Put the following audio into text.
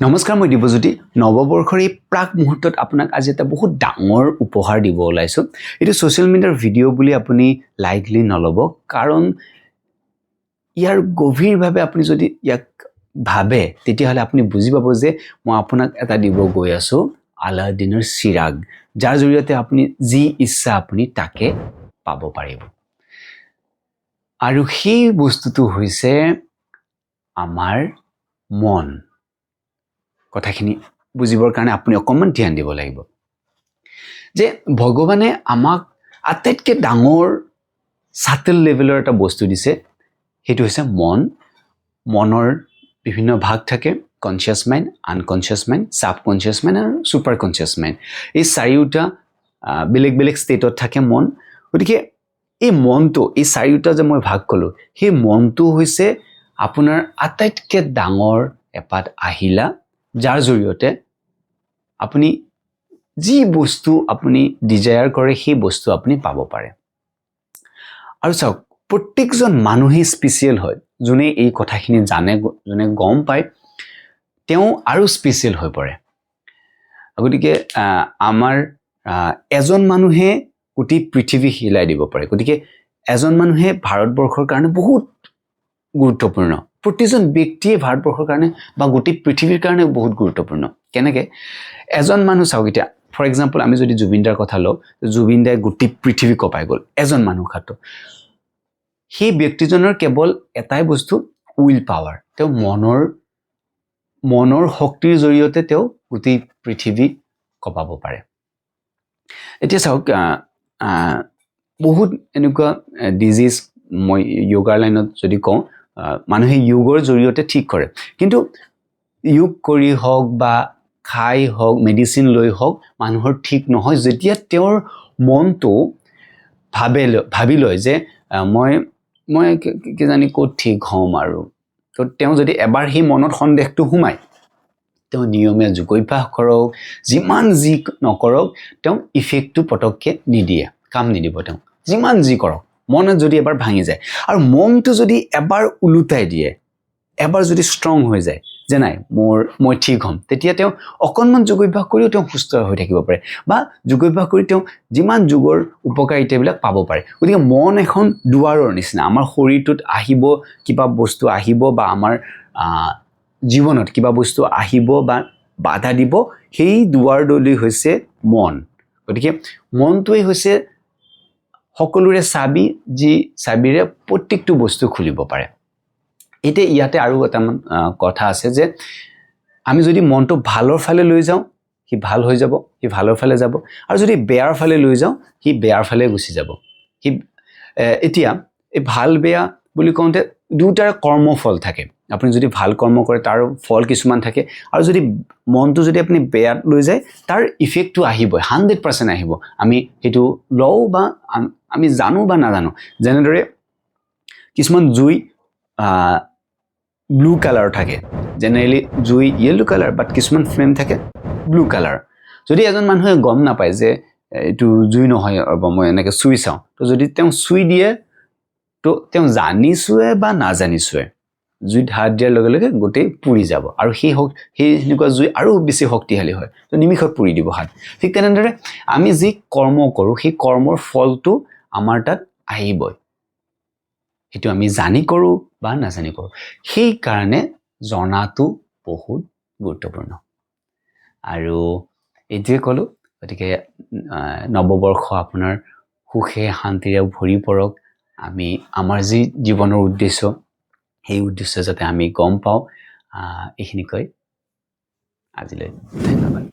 নমস্কাৰ মই দিবজ্যোতি নৱবৰ্ষৰ এই প্ৰাক মুহূৰ্তত আপোনাক আজি এটা বহুত ডাঙৰ উপহাৰ দিব ওলাইছো এটো সোশ্যাল মিডিয়াৰ ভিডিও বুলি আপুনি লাইকলি নলব কাৰণ ইয়াৰ গভীৰভাৱে আপুনি যদি ইয়াক ভাবে তেতিয়াহলে আপুনি বুজি পাব যে মই আপোনাক এটা দিব গৈ আছো আলাদিনৰ চিৰাগ যাৰ জৰিয়তে আপুনি যি ইচ্ছা আপুনি তাকে পাব পাৰিব আৰু সেই বস্তুটো হৈছে আমাৰ মন কথাখিনি বুজিবৰ কাৰণে আপুনি অকমান ধ্যান দিব লাগিব যে ভগৱানে আমাক আটাইতকৈ ডাঙৰ সাটেল লেভেলৰ এটা বস্তু দিছে হেতু হৈছে মনৰ বিভিন্ন ভাগ থাকে conscious mind unconscious mind subconscious mind আৰু সুপাৰ কনসিয়াস মাইন্ড এই চাৰিটা বেলেগ ষ্টেটত থাকে মন গতিকে এই মনটো এই চাৰিটা যে মই ভাগ কলো সেই মনটো হৈছে আপোনাৰ আটাইতকৈ ডাঙৰ এপাত আহিলা যাৰ জৰিয়তে আপুনি যি বস্তু আপুনি ডিজায়াৰ কৰে সেই বস্তু আপুনি পাব পাৰে আৰু চাওক প্ৰত্যেকজন মানুহে স্পেশাল হয় যোনে এই কথাখিনি জানে যোনে গম পায় তেওঁ আৰু স্পেশাল হৈ পৰে গতিকে আমাৰ এজন মানুহে গোটেই পৃথিৱী হিলাই দিব পাৰে গতিকে এজন মানুহে ভাৰতবৰ্ষৰ কাৰণে বহুত গুৰুত্বপূৰ্ণ প্ৰতিজন ব্যক্তিয়ে ভাৰতবৰ্ষৰ কাৰণে বা গোটেই পৃথিৱীৰ কাৰণে বহুত গুৰুত্বপূৰ্ণ কেনেকৈ এজন মানুহ চাওক এতিয়া ফৰ এক্সাম্পল আমি যদি জুবিনদাৰ কথা লওঁ জুবিনদাই গোটেই পৃথিৱী কপাই গ'ল এজন মানুহ খাটো সেই ব্যক্তিজনৰ কেৱল এটাই বস্তু উইল পাৱাৰ তেওঁ মনৰ শক্তিৰ জৰিয়তে তেওঁ গোটেই পৃথিৱী কপাব পাৰে এতিয়া চাওক বহুত এনেকুৱা ডিজিজ মই যোগাৰ লাইনত যদি কওঁ মানুহে যোগৰ জৰিয়তে ঠিক কৰে কিন্তু যোগ কৰি হওক বা খাই হওক মেডিসিন লৈ হওক মানুহৰ ঠিক নহয় যেতিয়া তেওঁৰ মনটো ভাবি লয় যে মই কি জানি ক'ত ঠিক হম আৰু তো তেওঁ যদি এবাৰ সেই মনত সন্দেহটো সোমায় তেওঁ নিয়মীয়া যোগ অভ্যাস কৰক যিমান যি নকৰক তেওঁ ইফেক্টটো পটককে নিদিয়ে কাম নিদিব তেওঁ যিমান যি কৰক মনত যদি এবাৰ ভাঙি যায় আৰু মনটো যদি এবাৰ উলুটাই দিয়ে এবাৰ যদি ষ্ট্ৰং হৈ যায় যে নাই মই ঠিক হম তেতিয়া তেওঁ অকণমান যোগ অভ্যাস কৰিও তেওঁ সুস্থ হৈ থাকিব পাৰে বা যোগ অভ্যাস কৰি তেওঁ যিমান যোগৰ উপকাৰিতাবিলাক পাব পাৰে গতিকে মন এখন দুৱাৰৰ নিচিনা আমাৰ শৰীৰটোত আহিব কিবা বস্তু আহিব বা আমাৰ জীৱনত কিবা বস্তু আহিব বা বাধা দিব সেই দুৱাৰডলি হৈছে মন গতিকে মনটোই হৈছে সকলোৰে চাবি যি চাবিৰে প্ৰত্যেকটো বস্তু খুলিব পাৰে এতিয়া ইয়াতে আৰু এটা কথা আছে যে আমি যদি মনটো ভালৰ ফালে লৈ যাওঁ কি ভাল হৈ যাব কি ভালৰ ফালে যাব আৰু যদি বেয়াৰ ফালে লৈ যাওঁ কি বেয়াৰ ফালে গুচি যাব কি এতিয়া এই ভাল বেয়া বুলি কওঁতে দুটাৰ কৰ্মফল থাকে আপুনি যদি ভাল কৰ্ম কৰে তাৰ ফল কিছুমান থাকে আৰু যদি মনটো যদি আপুনি বেয়াত লৈ যায় তাৰ ইফেক্টটো আহিবই 100% আহিব আমি হেতু লও বা আমি জানো বা নাজানো যেনেদৰে কিছুমান জুই ব্লু কালাৰ থাকে জেনাৰেলি জুই ইয়েলো কালাৰ বাট কিছুমান ফ্লেম থাকে ব্লু কালাৰ যদি এজন মানুহে গম নাপায় যে এটো জুই নহয় মই এনেকৈ চুই চাওঁ তো যদি তেওঁ চুই দিয়ে তো তেওঁ জানিছুৱে বা নাজানিছুৱে জুইত হাত দিয়াৰ লগে লগে গোটেই পুৰি যাব আৰু সেই এনেকুৱা জুই আৰু বেছি শক্তিশালী হয় তো নিমিষত পুৰি দিব হাত ঠিক তেনেদৰে আমি যি কৰ্ম কৰোঁ সেই কৰ্মৰ ফলটো আমাৰ তাত আহিবই হেতু আমি জানি কৰোঁ বা নাজানি কৰোঁ সেই কাৰণে জনাটো বহুত গুৰুত্বপূৰ্ণ আৰু এইটোৱে ক'লো গতিকে নৱবৰ্ষ আপোনাৰ সুখে শান্তিৰে ভৰি পৰক আমি আমাৰ যি জীৱনৰ উদ্দেশ্য সেই উদ্দেশ্য যাতে আমি গম পাওঁ এইখিনি কৈ আজিলৈ ধন্যবাদ